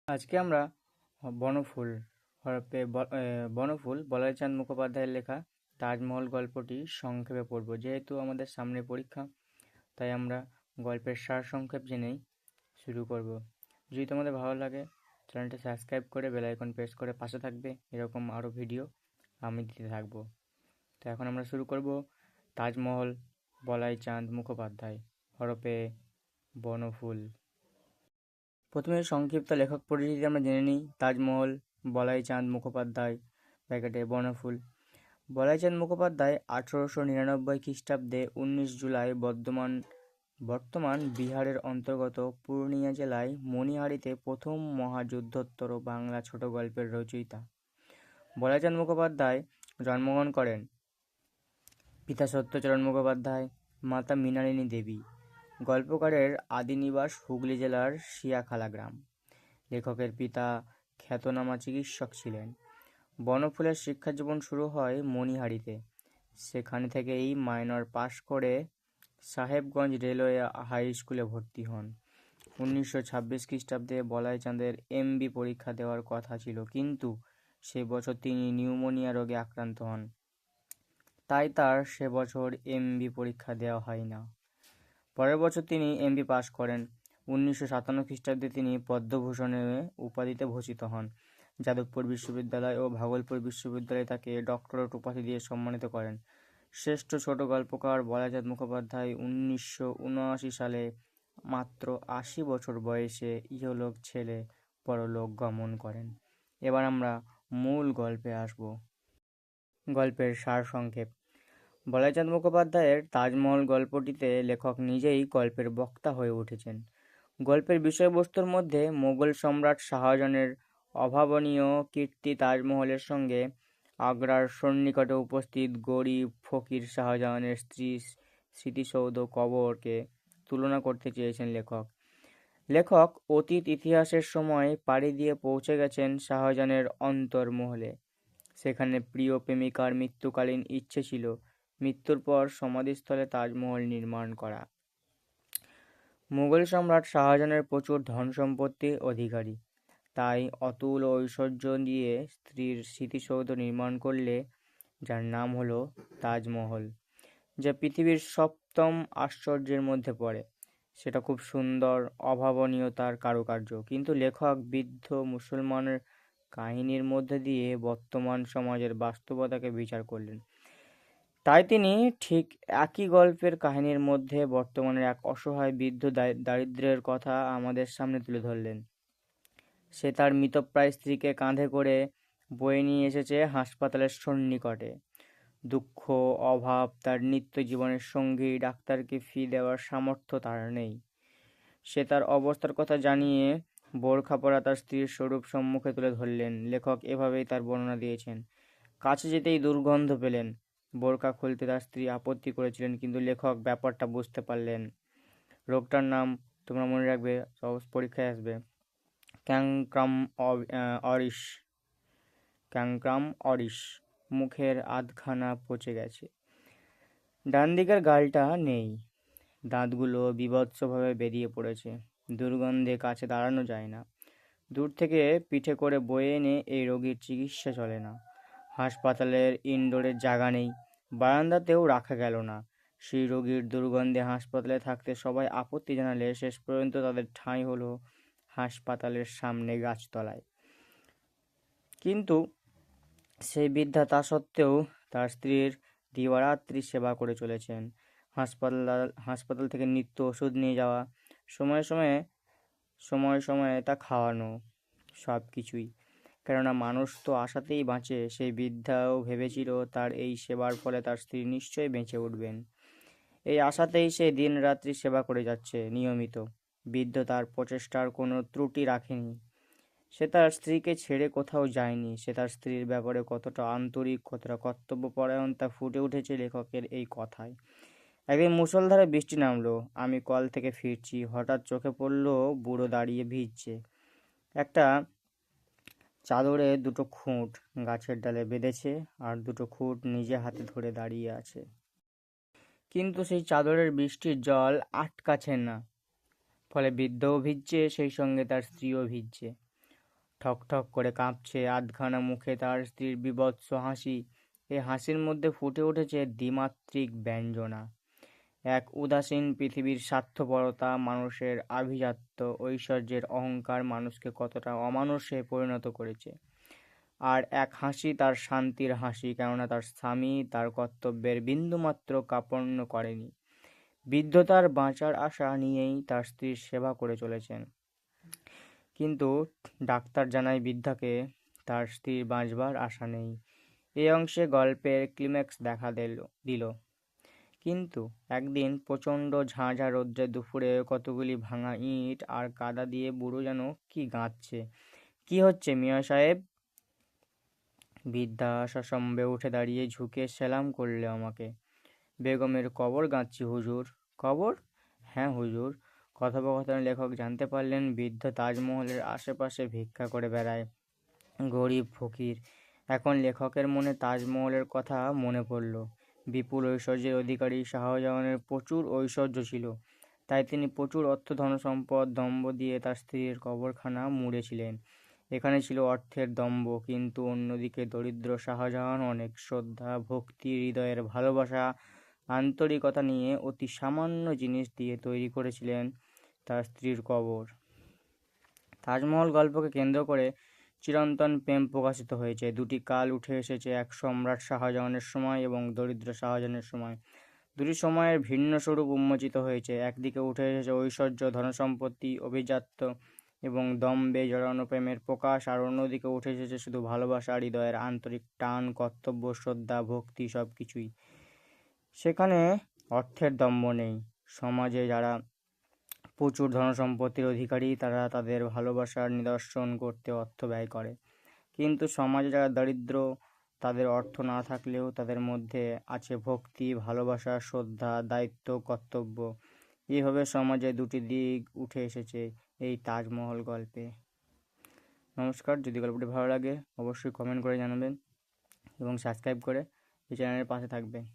আজকে আমরা বনফুল বনফুল বলাইচাঁদ মুখোপাধ্যায়ের লেখা তাজমহল গল্পটি সংক্ষেপে পড়ব। যেহেতু আমাদের সামনে পরীক্ষা, তাই আমরা গল্পের সারসংক্ষেপ জেনেই শুরু করব। যদি তোমাদের ভালো লাগে, চ্যানেলটি সাবস্ক্রাইব করে বেল আইকন প্রেস করে পাশে থাকবে। এরকম আরও ভিডিও আমি দিতে থাকবো। তো এখন আমরা শুরু করব তাজমহল বলাইচাঁদ মুখোপাধ্যায় হরপে বনফুল। প্রথমে সংক্ষিপ্ত লেখক পরিচিতি আমরা জেনে নিই। তাজমহল বলাইচাঁদ মুখোপাধ্যায় বনফুল। বলাইচাঁদ মুখোপাধ্যায় 1899 খ্রিস্টাব্দে 19 জুলাই বর্তমান বিহারের অন্তর্গত পূর্ণিয়া জেলায় মণিহারিতে প্রথম মহাযুদ্ধোত্তর বাংলা ছোট গল্পের রচয়িতা। বলাইচাঁদ মুখোপাধ্যায় জন্মগ্রহণ করেন। পিতা সত্যচরণ মুখোপাধ্যায়, মাতা মৃণালিনী দেবী। গল্পকারের আদি নিবাস হুগলি জেলার শিয়াখালা গ্রাম। লেখকের পিতা খ্যাতনামা চিকিৎসক ছিলেন। বনফুলের শিক্ষাজীবন শুরু হয় মণিহারিতে। সেখান থেকেই মাইনর পাশ করে সাহেবগঞ্জ রেলওয়ে হাই স্কুলে ভর্তি হন। 1926 খ্রিস্টাব্দে বলাইচাঁদের এমবি পরীক্ষা দেওয়ার কথা ছিল, কিন্তু সে বছর তিনি নিউমোনিয়া রোগে আক্রান্ত হন। তাই তার সে বছর এমবি পরীক্ষা দেওয়া হয় না। পরের বছর তিনি এমবি পাশ করেন। 1957 খ্রিস্টাব্দে তিনি পদ্মভূষণে উপাধিতে ভূষিত হন। যাদবপুর বিশ্ববিদ্যালয় ও ভাগলপুর বিশ্ববিদ্যালয় তাকে ডক্টরেট উপাধি দিয়ে সম্মানিত করেন। শ্রেষ্ঠ ছোট গল্পকার বলাইচাঁদ মুখোপাধ্যায় 1979 সালে মাত্র 80 বছর বয়সে ইহলোক ছেড়ে পরলোক গমন করেন। এবার আমরা মূল গল্পে আসব। গল্পের সারসংক্ষেপ। বলাইচাঁদ মুখোপাধ্যায়ের তাজমহল গল্পটিতে লেখক নিজেই গল্পের বক্তা হয়ে উঠেছেন। গল্পের বিষয়বস্তুর মধ্যে মোগল সম্রাট শাহজাহানের অভাবনীয় কীর্তি তাজমহলের সঙ্গে আগ্রার সন্নিকটে উপস্থিত গরিব ফকির শাহজাহানের স্ত্রীর স্মৃতিসৌধ কবরকে তুলনা করতে চেয়েছেন লেখক। লেখক অতীত ইতিহাসের সময় পাড়ি দিয়ে পৌঁছে গেছেন শাহজাহানের অন্তর্মহলে। সেখানে প্রিয় প্রেমিকার মৃত্যুকালীন ইচ্ছে ছিল মৃত্যুর পর সমাধিস্থলে তাজমহল নির্মাণ করা। মুঘল সম্রাট শাহজাহানের প্রচুর ধন সম্পত্তির অধিকারী, তাই অতুল ঐশ্বর্য দিয়ে স্ত্রীর স্মৃতিসৌধ নির্মাণ করলে, যার নাম হলো তাজমহল, যা পৃথিবীর সপ্তম আশ্চর্যের মধ্যে পড়ে। সেটা খুব সুন্দর, অভাবনীয় তার কারুকার্য। কিন্তু লেখক বৃদ্ধ মুসলমানের কাহিনীর মধ্যে দিয়ে বর্তমান সমাজের বাস্তবতাকে বিচার করলেন। তাই তিনি ঠিক একই গল্পের কাহিনীর মধ্যে বর্তমানের এক অসহায় বৃদ্ধ দারিদ্র্যের কথা আমাদের সামনে তুলে ধরলেন। সে তার মৃতপ্রায় স্ত্রীকে কাঁধে করে বয়ে নিয়ে এসেছে হাসপাতালের সন্নিকটে। দুঃখ, অভাব তার নিত্য জীবনের সঙ্গী। ডাক্তারকে ফি দেওয়ার সামর্থ্য তার নেই। সে তার অবস্থার কথা জানিয়ে বোরখা পরা তার স্ত্রীর স্বরূপ সম্মুখে তুলে ধরলেন। লেখক এভাবেই তার বর্ণনা দিয়েছেন। কাছে যেতেই দুর্গন্ধ পেলেন। বোরকা খুলতে তার স্ত্রী আপত্তি করেছিলেন, কিন্তু লেখক ব্যাপারটা বুঝতে পারলেন। রোগটার নাম তোমরা মনে রাখবে, পরীক্ষায় আসবে, অরিশ। ক্যাংক্রাম অরিশ। মুখের আধখানা পচে গেছে। ডান দিকের গালটা নেই। দাঁতগুলো বীভৎসভাবে বেরিয়ে পড়েছে। দুর্গন্ধে কাছে দাঁড়ানো যায় না। দূর থেকে পিঠে করে বয়ে এনে এই রোগীর চিকিৎসা চলে না। হাসপাতালের ইনডোরের জায়গা নেই, বারান্দাতেও রাখা গেল না। সেই রোগীর দুর্গন্ধে হাসপাতালে থাকতে সবাই আপত্তি জানালে শেষ পর্যন্ত তাদের ঠাঁই হলো হাসপাতালের সামনে গাছতলায়। কিন্তু সেই বৃদ্ধা তা সত্ত্বেও তার স্ত্রীর দিবারাত্রি সেবা করে চলেছেন। হাসপাতাল থেকে নিত্য ওষুধ নিয়ে যাওয়া, সময়ে সময়ে সময়ে সময়ে তা খাওয়ানো, সব কিছুই। কেননা মানুষ তো আশাতেই বাঁচে। সেই বৃদ্ধাও ভেবেছিল তার এই সেবার ফলে তার স্ত্রী নিশ্চয়ই বেঁচে উঠবেন। এই আশাতেই সে দিন রাত্রি সেবা করে যাচ্ছে নিয়মিত। বৃদ্ধ তার প্রচেষ্টার কোনো ত্রুটি রাখেনি। সে তার স্ত্রীকে ছেড়ে কোথাও যায়নি। সে তার স্ত্রীর ব্যাপারে কতটা আন্তরিক, কতটা কর্তব্যপরায়ণ তা ফুটে উঠেছে লেখকের এই কথায়। একদিন মুষলধারে বৃষ্টি নামলো। আমি কল থেকে ফিরছি, হঠাৎ চোখে পড়লো বুড়ো দাঁড়িয়ে ভিজছে। একটা চাদরে দুটো খুঁট গাছের ডালে বেঁধেছে, আর দুটো খুঁট নিজে হাতে ধরে দাঁড়িয়ে আছে। কিন্তু সেই চাদরের বৃষ্টির জল আটকাছে না। ফলে বৃদ্ধও ভিজছে, সেই সঙ্গে তার স্ত্রীও ভিজছে। ঠক ঠক করে কাঁপছে, আধখানা মুখে তার স্ত্রীর বীভৎস হাসি। এই হাসির মধ্যে ফুটে উঠেছে দ্বিমাত্রিক ব্যঞ্জনা, এক উদাসীন পৃথিবীর স্বার্থপরতা, মানুষের আভিজাত্য ঐশ্বর্যের অহংকার মানুষকে কতটা অমানুষে পরিণত করেছে। আর এক হাসি তার শান্তির হাসি, কেননা তার স্বামী তার কর্তব্যের বিন্দুমাত্র কার্পণ্য করেনি। বৃদ্ধ তার বাঁচার আশা নিয়েই তার স্ত্রীর সেবা করে চলেছেন, কিন্তু ডাক্তার জানায় বৃদ্ধাকে তার স্ত্রীর বাঁচবার আশা নেই। এই অংশে গল্পের ক্লিম্যাক্স দেখা দিল। কিন্তু একদিন প্রচণ্ড ঝাঁঝা রৌদ্রে দুপুরে কতগুলি ভাঙা ইট আর কাদা দিয়ে বুড়ো যেন কি গাঁথছে। কি হচ্ছে মিয়া সাহেব? বৃদ্ধা সসম্ভে উঠে দাঁড়িয়ে ঝুঁকে সেলাম করলে আমাকে। বেগমের কবর গাঁথছি হুজুর। কবর? হ্যাঁ হুজুর। কথোপকথনে লেখক জানতে পারলেন বৃদ্ধ তাজমহলের আশেপাশে ভিক্ষা করে বেড়ায়, গরিব ফকির। এখন লেখকের মনে তাজমহলের কথা মনে পড়ল। বিপুল ঐশ্বর্যের অধিকারী শাহজাহানের প্রচুর ঐশ্বর্য ছিল, তাই তিনি প্রচুর অর্থ ধনসম্পদ দম্ভ দিয়ে তার স্ত্রীর কবরখানা মুড়েছিলেন। এখানে ছিল অর্থের দম্ভ, কিন্তু অন্যদিকে দরিদ্র শাহজাহান অনেক শ্রদ্ধা, ভক্তি, হৃদয়ের ভালোবাসা, আন্তরিকতা নিয়ে অতি সামান্য জিনিস দিয়ে তৈরি করেছিলেন তার স্ত্রীর কবর। তাজমহল গল্পকে কেন্দ্র করে চিরন্তন প্রেম প্রকাশিত হয়েছে। দুটি কাল উঠে এসেছে, এক সম্রাট শাহজাহানের সময় এবং দরিদ্র শাহজাহানের সময়। দুটি সময়ের ভিন্ন স্বরূপ উন্মোচিত হয়েছে। একদিকে উঠে এসেছে ঐশ্বর্য, ধনসম্পত্তি, অভিজাত্য এবং দম্ভে জড়ানো প্রেমের প্রকাশ, আর অন্যদিকে উঠে এসেছে শুধু ভালোবাসা, হৃদয়ের আন্তরিক টান, কর্তব্য, শ্রদ্ধা, ভক্তি, সব কিছুই। সেখানে অর্থের দম্ভ নেই। সমাজে যারা প্রচুর ধনসম্পত্তির অধিকারী তারা তাদের ভালোবাসার নিদর্শন করতে অর্থ ব্যয় করে, কিন্তু সমাজে যারা দরিদ্র তাদের অর্থ না থাকলেও তাদের মধ্যে আছে ভক্তি, ভালোবাসা, শ্রদ্ধা, দায়িত্ব, কর্তব্য। এইভাবে সমাজে দুটি দিক উঠে এসেছে এই তাজমহল গল্পে। নমস্কার। যদি গল্পটি ভালো লাগে অবশ্যই কমেন্ট করে জানাবেন এবং সাবস্ক্রাইব করে এই চ্যানেলের পাশে থাকবেন।